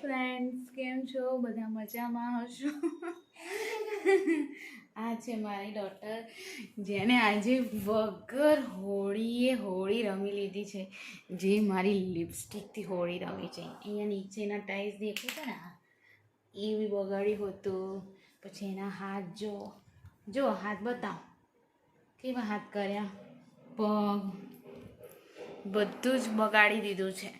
Friends, કેમ છો? બધા મજામાં હશો? આ છે મારી ડોટર, જેને આજે વગર હોળીએ હોળી રમી લીધી છે. જે મારી લિપસ્ટિકથી હોળી રમી છે. અહીંયા નીચેના ટાઈલ્સ દેખો છે ને, એ બી બગાડ્યું હતું. પછી એના હાથ જો હાથ બતાવ, કેવા હાથ કર્યા, પગ બધું જ બગાડી દીધું છે.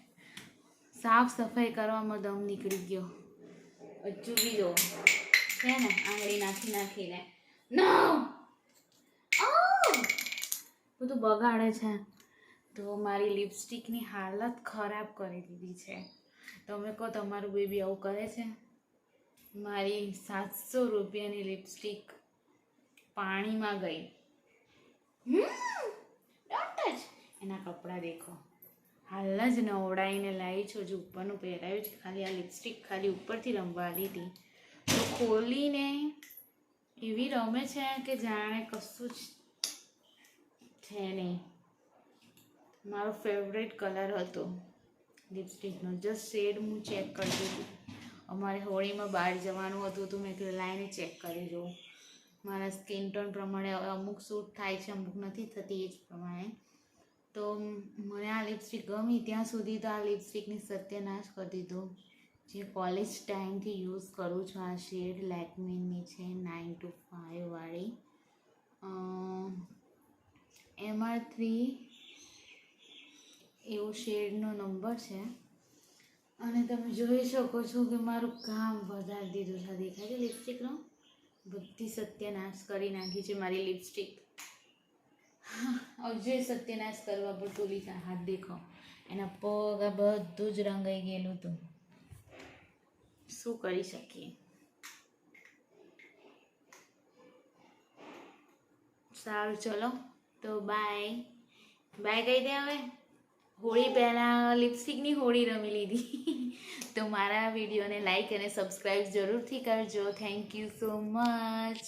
સાફ સફાઈ કરવામાં દમ નીકળી ગયો. હજુ બી જો છે ને, આંગળી નાખીને બધું બગાડે છે. તો મારી લિપસ્ટિકની હાલત ખરાબ કરી દીધી છે. તમે કહો, તમારું બેબી આવું કરે છે? મારી 700 રૂપિયાની લિપસ્ટિક પાણીમાં ગઈ. એના કપડાં દેખો, હાલ જ નવડાવીને લાવી છું. હજુ ઉપરનું પહેરાયું છે. ખાલી આ લિપસ્ટિક ખાલી ઉપરથી રમવા લીધી, તો ખોલીને એવી રમે છે કે જાણે કશું જ છે નહીં. મારો ફેવરેટ કલર હતો લિપસ્ટિકનો. જસ્ટ શેડ હું ચેક કરતી હતી. અમારે હોળીમાં બહાર જવાનું હતું, તો મેં કીધું લાઈને ચેક કરી જોઉં. મારા સ્કિન ટોન પ્રમાણે અમુક સૂટ થાય છે, અમુક નથી થતી, એ જ પ્રમાણે. તો મને આ લિપસ્ટિક ગમી. ત્યાં સુધી તો આ લિપસ્ટિકની સત્યનાશ કરી દીધો. જે કોલેજ ટાઈમથી યુઝ કરું છું. આ શેડ લેકમીની છે, 925 વાળી. MR3 એવો શેડનો નંબર છે. અને તમે જોઈ શકો છો કે મારું કામ વધારી દીધું છે. દેખાય છે લિપસ્ટિકનો? બધી સત્યનાશ કરી નાખી છે મારી લિપસ્ટિક. હજુ સત્યનાશ કરવા પર તુલિકા હાથ દેખો, એના પગ આ બધું જ રંગાઈ ગયેલું હતું. શું કરી શકીએ? સારું, ચલો તો બાય બાય કહી દે હવે. હોળી પહેલાં લિપસ્ટિકની હોળી રમી લીધી. તો મારા વિડીયોને લાઈક અને સબસ્ક્રાઈબ જરૂરથી કરજો. Thank you so much.